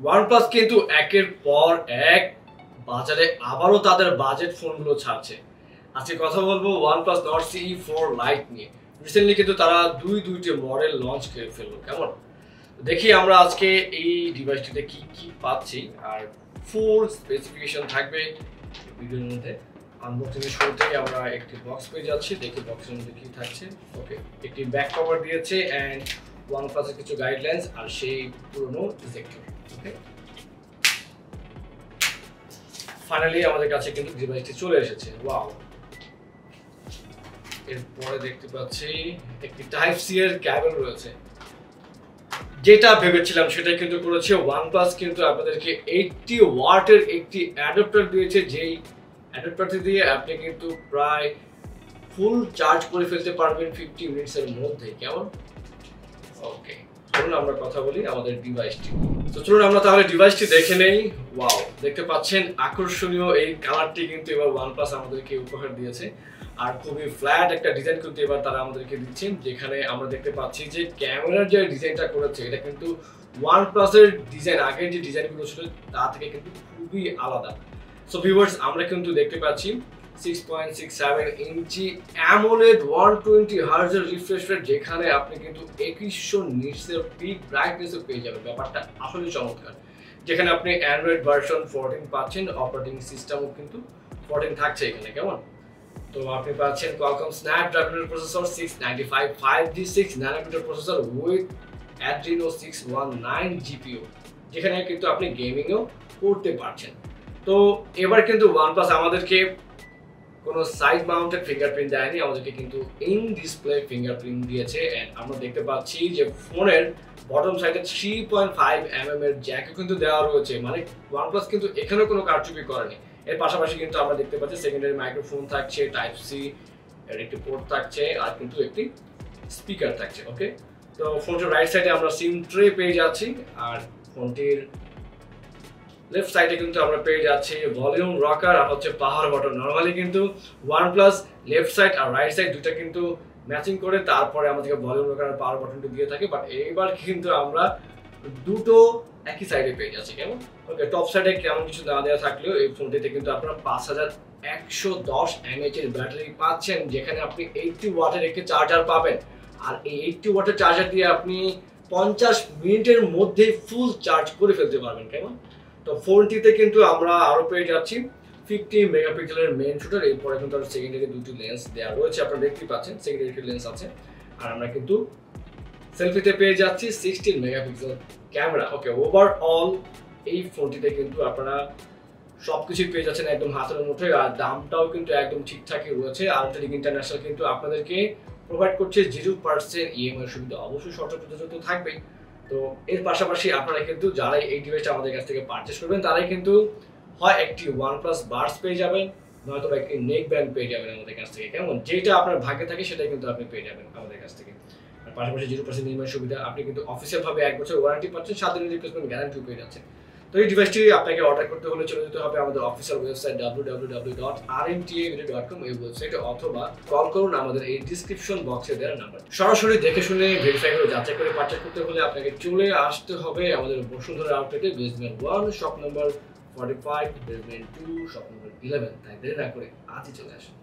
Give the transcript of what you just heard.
OnePlus কিন্তু একের পর এক বাজারে আবারও তাদের বাজেট ফোনগুলো ছাড়ছে। আজকে কথা বলবো OnePlus Nord CE4 Lite নিয়ে। রিসেন্টলি কিন্তু তারা দুইটি মডেল লঞ্চ করে ফেললো। কেমন দেখি আমরা আজকে এই ডিভাইসটিতে কি কি পাচ্ছি আর ফুল স্পেসিফিকেশন থাকবে ভিডিওর মধ্যে। আনবক্সিং এর শুরুতেই আমরা একটি বক্স পেয়ে যাচ্ছি, দেখি বক্সের মধ্যে কি থাকছে। ওকে, একটি ব্যাক কভার দিয়েছে এন্ড OnePlus এর কিছু গাইডলাইন্স আর সেই পুরনো ডিটেক্টর। ওকে, ফাইনালি আমাদের কাছে কিন্তু ডিভাইসটি চলে এসেছে। ওয়াও, এরপরে দেখতে পাচ্ছি একটি টাইপ সি এর কেবল রয়েছে। যেটা ভেবেছিলাম সেটাই কিন্তু করেছে OnePlus, কিন্তু আপনাদেরকে 80 ওয়াটের একটি অ্যাডাপ্টার দিয়েছে, যেই অ্যাডাপ্টারটি দিয়ে আপনি কিন্তু প্রায় ফুল চার্জ করে ফেলতে পারবেন 50 মিনিটসের মধ্যে। কেমন? ওকে, চলুন আমরা কথা বলি আমাদের ডিভাইসটি। তো চলুন আমরা তাহলে ডিভাইসটি দেখে নেই। ওয়াও, দেখতে পাচ্ছেন আকর্ষণীয় এই কালারটি কিন্তু এবার OnePlus আমাদেরকে উপহার দিয়েছে। আর খুবই ফ্ল্যাট একটা ডিজাইন কিন্তু এবার তারা আমাদেরকে দিচ্ছেন, যেখানে আমরা দেখতে পাচ্ছি যে ক্যামেরার যে ডিজাইনটা করেছে এটা কিন্তু OnePlus এর ডিজাইন, আগের যে ডিজাইনগুলো ছিল তা থেকে কিন্তু খুবই আলাদা। সো ভিউয়ার্স, আমরা কিন্তু দেখতে পাচ্ছি 6.67 ইঞ্চি অ্যামোলেড 120 হার্টজের রিফ্রেশ রেট, যেখানে আপনি কিন্তু 2100 নিটসের পিক ব্রাইটনেসও পেয়ে যাবেন। ব্যাপারটা আসলে চমৎকার, যেখানে আপনি অ্যান্ড্রয়েড ভার্সন 14 পাচ্ছেন, অপারেটিং সিস্টেমও কিন্তু 14 থাকছে এখানে। কেমন? তো আপনি পাচ্ছেন Qualcomm Snapdragon processor 695 5G 6 nanometre processor with Adreno 619 GPU, যেখানে কিন্তু আপনি গেমিংও করতে পারছেন। তো এবার কিন্তু OnePlus আমাদেরকে কোনো সাইড মাউন্টেড ফিঙ্গারপ্রিন্ট দেয়নি, আমাদেরকে কিন্তু ইন ডিসপ্লে ফিঙ্গারপ্রিন্ট দিয়েছে। এন্ড আমরা দেখতে পাচ্ছি যে ফোনের বটম সাইডে 3.5 mm এর জ্যাকও কিন্তু দেওয়া রয়েছে, মানে OnePlus কিন্তু এখানে কোনো কারচুপি করেনি। এর পাশাপাশি কিন্তু আমরা দেখতে পাচ্ছি সেকেন্ডারি মাইক্রোফোন থাকছে, টাইপ সি এর একটি পোর্ট থাকছে আর কিন্তু একটি স্পিকার থাকছে। ওকে, তো ফোনটির রাইট সাইডে আমরা সিম ট্রে পেয়ে যাচ্ছি, আর ফোনটির লেফট সাইডে কিন্তু আমরা পেয়ে যাচ্ছি ভলিউম রকার আর হচ্ছে পাওয়ার বাটন। নরমালি কিন্তু OnePlus লেফট সাইড আর রাইট সাইড দুটো কিন্তু ম্যাচিং করে তারপরে আমাদেরকে ভলিউম রকার আর পাওয়ার বাটনটি দিয়ে থাকে, বাট এইবার কিন্তু আমরা দুটো একই সাইডে পেয়ে যাচ্ছি। কেমন? ওকে, টপ সাইডে কেমন কিছু না দেওয়া থাকলেও এই ফোনটিতে কিন্তু আপনারা 5110 mAh এর ব্যাটারি পাচ্ছেন, যেখানে আপনি 80 ওয়াটের একটি চার্জার পাবেন। আর এই 80 ওয়াটের চার্জার দিয়ে আপনি 50 মিনিটের মধ্যে ফুল চার্জ করে ফেলতে পারবেন। কেমন? তো ফোনটিতে কিন্তু আমরা আরো পেয়ে যাচ্ছি 50 মেগাপিক্সেলের মেইন শুটার, এরপরে কিন্তু আর সেকেন্ডারি দুটি লেন্স দেওয়া রয়েছে, আপনারা দেখতেই পাচ্ছেন সেকেন্ডারি লেন্স আছে। আর আমরা কিন্তু সেলফিতে পেয়ে যাচ্ছি 16 মেগাপিক্সেল ক্যামেরা। ওকে, ওভারঅল এই ফোনটিতে কিন্তু আপনারা সবকিছু পেয়ে যাচ্ছেন একদম হাতের মুঠোয়, আর দামটাও কিন্তু একদম ঠিকঠাকই রয়েছে। আলট্রালিঙ্ক ইন্টারন্যাশনাল কিন্তু আপনাদেরকে প্রোভাইড করছে 0% ইএমআই সুবিধা, অবশ্যই শর্ত প্রযোজ্য থাকবেই। তো এর পাশাপাশি আপনারা কিন্তু যারাই এই ডিভাইসটা আমাদের কাছ থেকে পারচেস করবেন তারাই কিন্তু হয় একটি OnePlus বাডস পেয়ে যাবেন, নয়তো একটি নেক ব্যান্ড পেয়ে যাবেন আমাদের কাছ থেকে। কেমন? যেটা আপনার ভাগ্যে থাকে সেটাই কিন্তু আপনি পেয়ে যাবেন আমাদের কাছ থেকে। আর পাশাপাশি 0% ইএমআই সুবিধা, আপনি কিন্তু অফিসিয়াল ভাবে 1 বছর ওয়ারেন্টি পাচ্ছেন, 7 দিনের রিপ্লেসমেন্ট গ্যারান্টিও পেয়ে যাচ্ছেন। তো এই ডিভাইসটি আপনাকে অর্ডার করতে হলে চলে যেতে হবে আমাদের অফিসিয়াল ওয়েবসাইট www.rmtavideo.com এই ওয়েবসাইটে, অথবা কল করুন আমাদের এই ডেসক্রিপশন বক্সে দেওয়া নাম্বার। সরাসরি দেখে শুনে ভেরিফাই করে যাচাই করে পারচেজ করতে হলে আপনাকে চলে আসতে হবে আমাদের বসুন্ধরা আউটলেটে, basement 1 shop number 45, basement 2 shop number 11। তাই দেরি না করে আজই চলে আসুন।